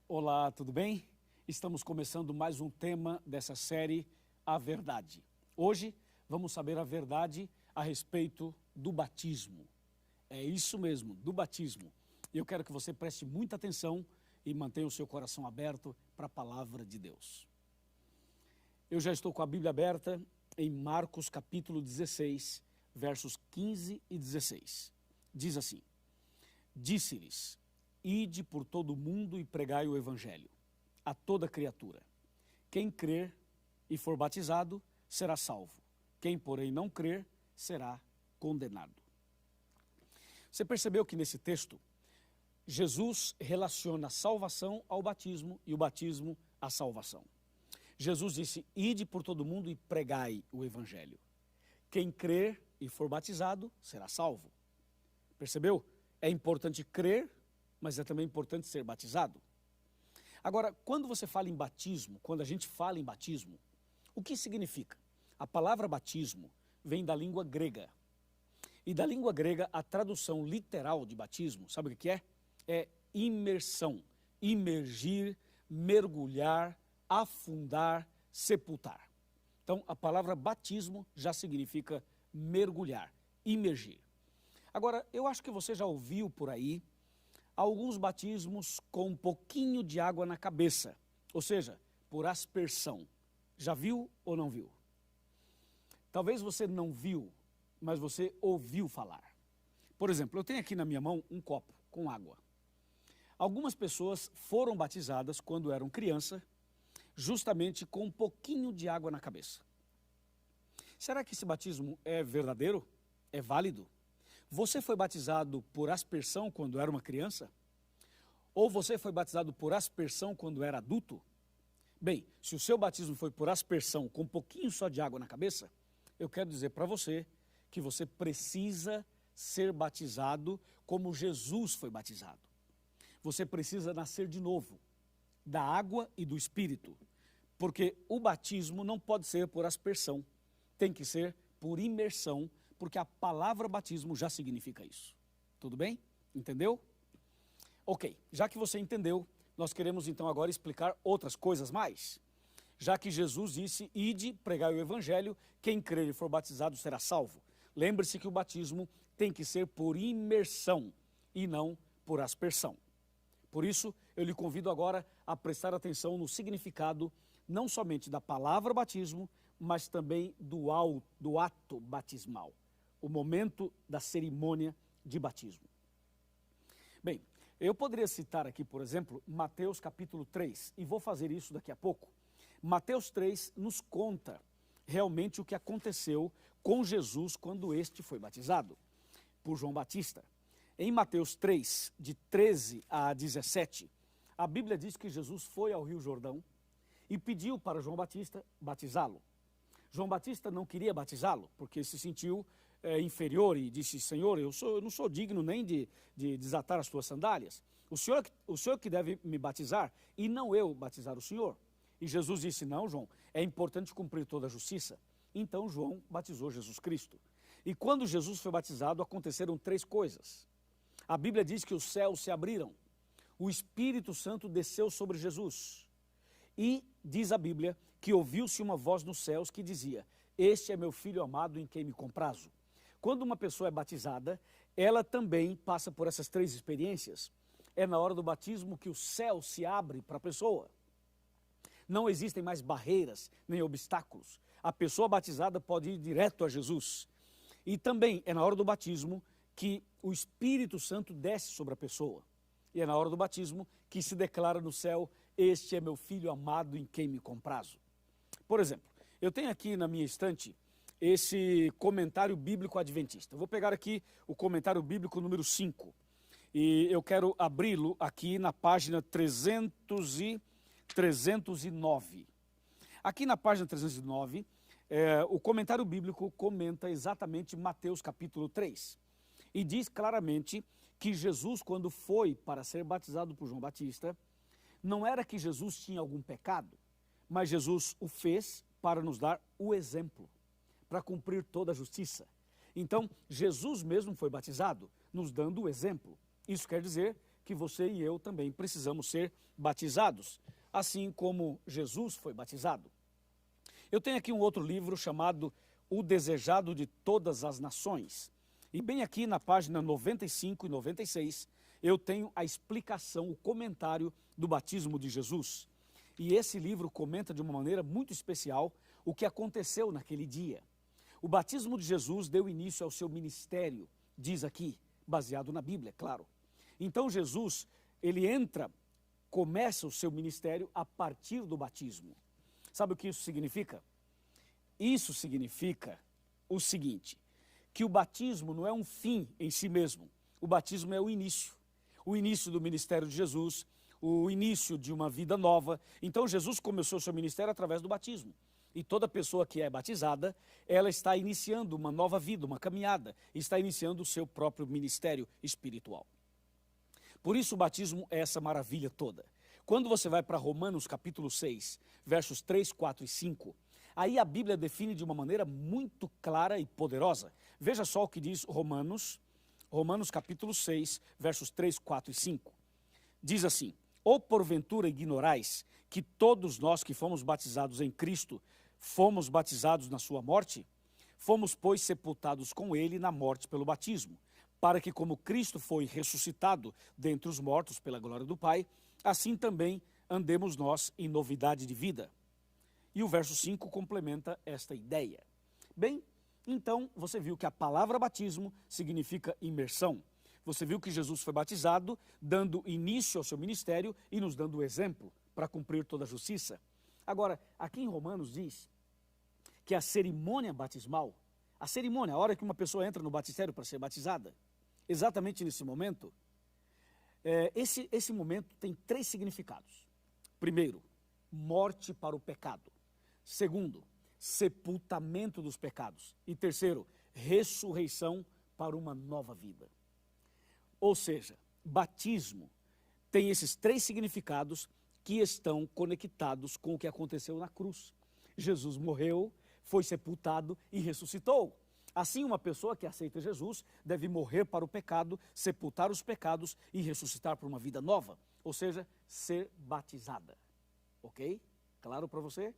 Olá, tudo bem? Estamos começando mais um tema dessa série, A Verdade. Hoje vamos saber a verdade a respeito do batismo. É isso mesmo, do batismo. E eu quero que você preste muita atenção e mantenha o seu coração aberto para a palavra de Deus. Eu já estou com a Bíblia aberta em Marcos capítulo 16, versos 15 e 16. Diz assim: Disse-lhes: Ide por todo o mundo e pregai o evangelho a toda criatura. Quem crer e for batizado será salvo. Quem, porém, não crer será condenado. Você percebeu que nesse texto, Jesus relaciona a salvação ao batismo e o batismo à salvação. Jesus disse: Ide por todo o mundo e pregai o evangelho. Quem crer e for batizado será salvo. Percebeu? É importante crer, mas é também importante ser batizado. Agora, quando você fala em batismo, quando a gente fala em batismo, o que significa? A palavra batismo vem da língua grega. E da língua grega, a tradução literal de batismo, sabe o que é? É imersão, imergir, mergulhar, afundar, sepultar. Então, a palavra batismo já significa mergulhar, imergir. Agora, eu acho que você já ouviu por aí alguns batismos com um pouquinho de água na cabeça, ou seja, por aspersão. Já viu ou não viu? Talvez você não viu, mas você ouviu falar. Por exemplo, eu tenho aqui na minha mão um copo com água. Algumas pessoas foram batizadas quando eram criança, justamente com um pouquinho de água na cabeça. Será que esse batismo é verdadeiro? É válido? Você foi batizado por aspersão quando era uma criança? Ou você foi batizado por aspersão quando era adulto? Bem, se o seu batismo foi por aspersão com um pouquinho só de água na cabeça, eu quero dizer para você que você precisa ser batizado como Jesus foi batizado. Você precisa nascer de novo, da água e do Espírito, porque o batismo não pode ser por aspersão, tem que ser por imersão, porque a palavra batismo já significa isso. Tudo bem? Entendeu? Ok, já que você entendeu, nós queremos então agora explicar outras coisas mais. Já que Jesus disse: Ide, pregai o evangelho, quem crer e for batizado será salvo. Lembre-se que o batismo tem que ser por imersão e não por aspersão. Por isso, eu lhe convido agora a prestar atenção no significado não somente da palavra batismo, mas também do ato batismal, o momento da cerimônia de batismo. Bem, eu poderia citar aqui, por exemplo, Mateus capítulo 3, e vou fazer isso daqui a pouco. Mateus 3 nos conta realmente o que aconteceu com Jesus quando este foi batizado por João Batista. Em Mateus 3, de 13 a 17, a Bíblia diz que Jesus foi ao Rio Jordão e pediu para João Batista batizá-lo. João Batista não queria batizá-lo, porque se sentiu inferior e disse: Senhor, eu não sou digno nem de desatar as tuas sandálias. O senhor que deve me batizar e não eu batizar o Senhor. E Jesus disse: Não, João, é importante cumprir toda a justiça. Então João batizou Jesus Cristo. E quando Jesus foi batizado, aconteceram 3 coisas. A Bíblia diz que os céus se abriram, o Espírito Santo desceu sobre Jesus. E diz a Bíblia que ouviu-se uma voz nos céus que dizia: Este é meu filho amado em quem me comprazo. Quando uma pessoa é batizada, ela também passa por essas 3 experiências. É na hora do batismo que o céu se abre para a pessoa. Não existem mais barreiras nem obstáculos. A pessoa batizada pode ir direto a Jesus. E também é na hora do batismo que o Espírito Santo desce sobre a pessoa. E é na hora do batismo que se declara no céu: Este é meu filho amado em quem me comprazo. Por exemplo, eu tenho aqui na minha estante esse comentário bíblico adventista. Eu vou pegar aqui o comentário bíblico número 5. E eu quero abri-lo aqui na página 309. Aqui na página 309, o comentário bíblico comenta exatamente Mateus capítulo 3. E diz claramente que Jesus, quando foi para ser batizado por João Batista, não era que Jesus tinha algum pecado, mas Jesus o fez para nos dar o exemplo, para cumprir toda a justiça. Então, Jesus mesmo foi batizado, nos dando o exemplo. Isso quer dizer que você e eu também precisamos ser batizados, assim como Jesus foi batizado. Eu tenho aqui um outro livro chamado O Desejado de Todas as Nações. E bem aqui na página 95 e 96, eu tenho a explicação, o comentário do batismo de Jesus. E esse livro comenta de uma maneira muito especial o que aconteceu naquele dia. O batismo de Jesus deu início ao seu ministério, diz aqui, baseado na Bíblia, claro. Então Jesus, ele começa o seu ministério a partir do batismo. Sabe o que isso significa? Isso significa o seguinte, que o batismo não é um fim em si mesmo, o batismo é o início do ministério de Jesus, o início de uma vida nova. Então Jesus começou o seu ministério através do batismo. E toda pessoa que é batizada, ela está iniciando uma nova vida, uma caminhada, está iniciando o seu próprio ministério espiritual. Por isso o batismo é essa maravilha toda. Quando você vai para Romanos capítulo 6, versos 3, 4 e 5, aí a Bíblia define de uma maneira muito clara e poderosa. Veja só o que diz Romanos capítulo 6, versos 3, 4 e 5. Diz assim: ou porventura ignorais que todos nós que fomos batizados em Cristo, fomos batizados na sua morte? Fomos, pois, sepultados com ele na morte pelo batismo, para que como Cristo foi ressuscitado dentre os mortos pela glória do Pai, assim também andemos nós em novidade de vida. E o verso 5 complementa esta ideia. Bem, então você viu que a palavra batismo significa imersão. Você viu que Jesus foi batizado, dando início ao seu ministério e nos dando o exemplo para cumprir toda a justiça. Agora, aqui em Romanos diz que a cerimônia batismal, a hora que uma pessoa entra no batistério para ser batizada, exatamente nesse momento, esse momento tem 3 significados. Primeiro, morte para o pecado. Segundo, sepultamento dos pecados. E terceiro, ressurreição para uma nova vida. Ou seja, batismo tem esses 3 significados que estão conectados com o que aconteceu na cruz. Jesus morreu, foi sepultado e ressuscitou. Assim, uma pessoa que aceita Jesus deve morrer para o pecado, sepultar os pecados e ressuscitar para uma vida nova. Ou seja, ser batizada. Ok? Claro para você?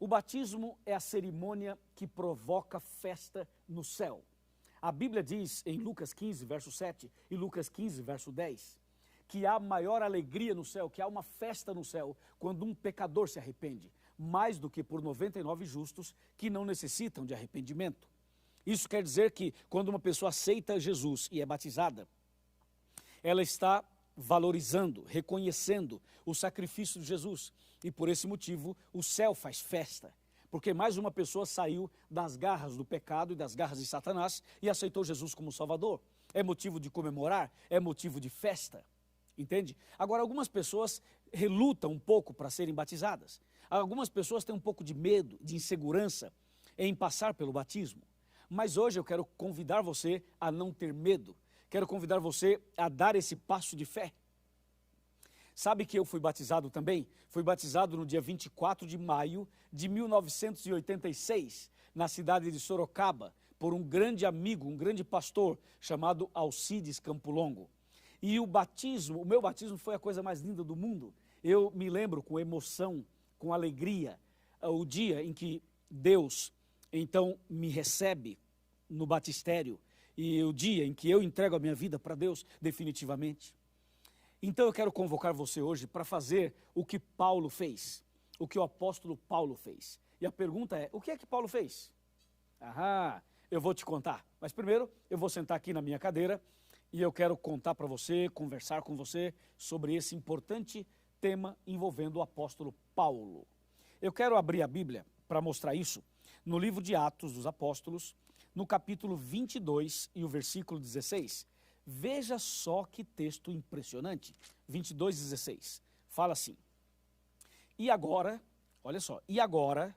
O batismo é a cerimônia que provoca festa no céu. A Bíblia diz em Lucas 15, verso 7 e Lucas 15, verso 10, que há maior alegria no céu, que há uma festa no céu, quando um pecador se arrepende, mais do que por 99 justos que não necessitam de arrependimento. Isso quer dizer que quando uma pessoa aceita Jesus e é batizada, ela está valorizando, reconhecendo o sacrifício de Jesus. E por esse motivo o céu faz festa, porque mais uma pessoa saiu das garras do pecado e das garras de Satanás e aceitou Jesus como Salvador. É motivo de comemorar, é motivo de festa, entende? Agora, algumas pessoas relutam um pouco para serem batizadas. Algumas pessoas têm um pouco de medo, de insegurança em passar pelo batismo. Mas hoje eu quero convidar você a não ter medo. Quero convidar você a dar esse passo de fé. Sabe que eu fui batizado também? Fui batizado no dia 24 de maio de 1986, na cidade de Sorocaba, por um grande amigo, um grande pastor, chamado Alcides Campolongo. E o meu batismo foi a coisa mais linda do mundo. Eu me lembro com emoção, com alegria, o dia em que Deus, então, me recebe no batistério, e o dia em que eu entrego a minha vida para Deus definitivamente. Então eu quero convocar você hoje para fazer o que Paulo fez, o que o apóstolo Paulo fez. E a pergunta é, o que é que Paulo fez? Eu vou te contar, mas primeiro eu vou sentar aqui na minha cadeira e eu quero contar para você, conversar com você sobre esse importante tema envolvendo o apóstolo Paulo. Eu quero abrir a Bíblia para mostrar isso no livro de Atos dos Apóstolos, no capítulo 22 e o versículo 16. Veja só que texto impressionante. 22, 16. Fala assim: e agora, olha só, e agora,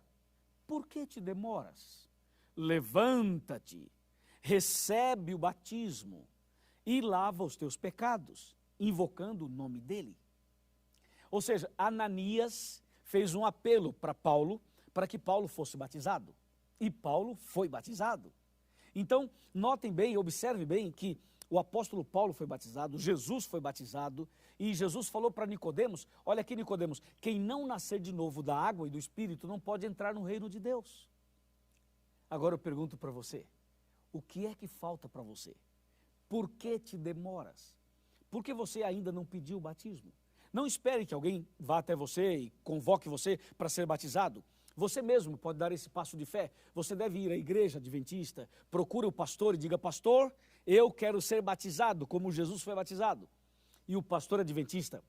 por que te demoras? Levanta-te, recebe o batismo e lava os teus pecados, invocando o nome dele. Ou seja, Ananias fez um apelo para Paulo, para que Paulo fosse batizado. E Paulo foi batizado. Então, notem bem, observe bem que o apóstolo Paulo foi batizado, Jesus foi batizado, e Jesus falou para Nicodemos, olha aqui Nicodemos, quem não nascer de novo da água e do Espírito não pode entrar no reino de Deus. Agora eu pergunto para você, o que é que falta para você? Por que te demoras? Por que você ainda não pediu o batismo? Não espere que alguém vá até você e convoque você para ser batizado. Você mesmo pode dar esse passo de fé. Você deve ir à igreja adventista, procure o pastor e diga, pastor, eu quero ser batizado como Jesus foi batizado. E o pastor adventista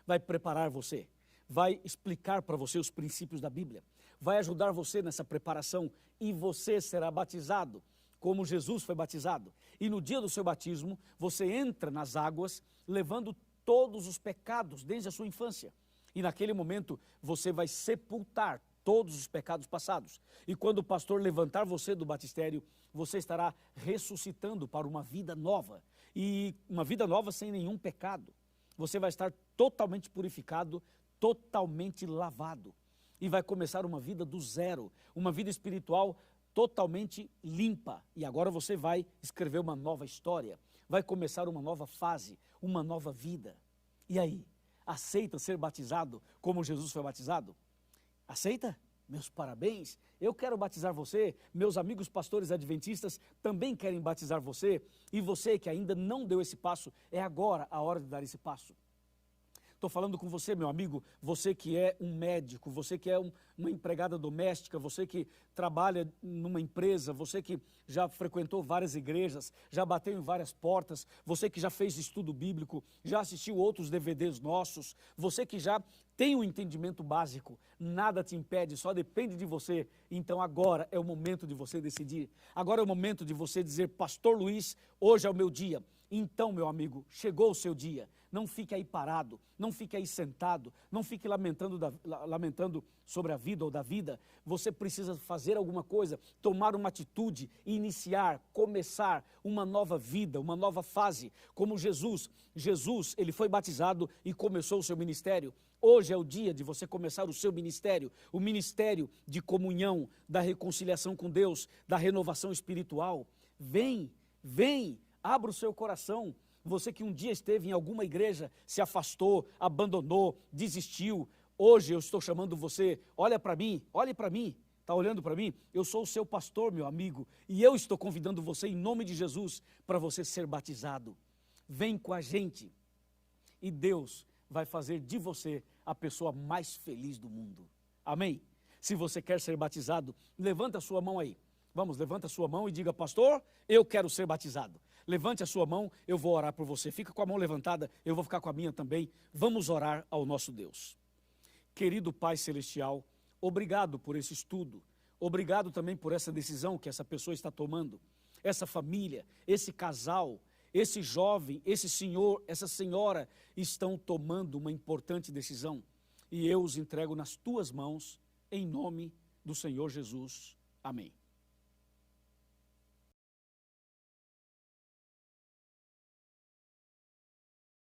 vai preparar você, vai explicar para você os princípios da Bíblia, vai ajudar você nessa preparação e você será batizado como Jesus foi batizado. E no dia do seu batismo, você entra nas águas levando todos os pecados desde a sua infância. E naquele momento você vai sepultar todos os pecados passados. E quando o pastor levantar você do batistério, você estará ressuscitando para uma vida nova. E uma vida nova sem nenhum pecado. Você vai estar totalmente purificado, totalmente lavado. E vai começar uma vida do zero, uma vida espiritual totalmente limpa. E agora você vai escrever uma nova história, vai começar uma nova fase, uma nova vida. E aí, aceita ser batizado como Jesus foi batizado? Aceita? Meus parabéns, eu quero batizar você, meus amigos pastores adventistas também querem batizar você, e você que ainda não deu esse passo, é agora a hora de dar esse passo. Estou falando com você, meu amigo, você que é um médico, você que é uma empregada doméstica, você que trabalha numa empresa, você que já frequentou várias igrejas, já bateu em várias portas, você que já fez estudo bíblico, já assistiu outros DVDs nossos, você que já tem um entendimento básico, nada te impede, só depende de você. Então agora é o momento de você decidir, agora é o momento de você dizer, Pastor Luiz, hoje é o meu dia. Então, meu amigo, chegou o seu dia. Não fique aí parado, não fique aí sentado, não fique lamentando sobre a vida ou da vida. Você precisa fazer alguma coisa, tomar uma atitude, iniciar, começar uma nova vida, uma nova fase. Como Jesus, ele foi batizado e começou o seu ministério. Hoje é o dia de você começar o seu ministério, o ministério de comunhão, da reconciliação com Deus, da renovação espiritual. Vem, abra o seu coração. Você que um dia esteve em alguma igreja, se afastou, abandonou, desistiu. Hoje eu estou chamando você, olhe para mim, está olhando para mim? Eu sou o seu pastor, meu amigo, e eu estou convidando você em nome de Jesus para você ser batizado. Vem com a gente e Deus vai fazer de você a pessoa mais feliz do mundo. Amém? Se você quer ser batizado, levanta a sua mão aí. Vamos, levanta a sua mão e diga, pastor, eu quero ser batizado. Levante a sua mão, eu vou orar por você. Fica com a mão levantada, eu vou ficar com a minha também. Vamos orar ao nosso Deus. Querido Pai Celestial, obrigado por esse estudo. Obrigado também por essa decisão que essa pessoa está tomando. Essa família, esse casal, esse jovem, esse senhor, essa senhora estão tomando uma importante decisão. E eu os entrego nas tuas mãos, em nome do Senhor Jesus. Amém.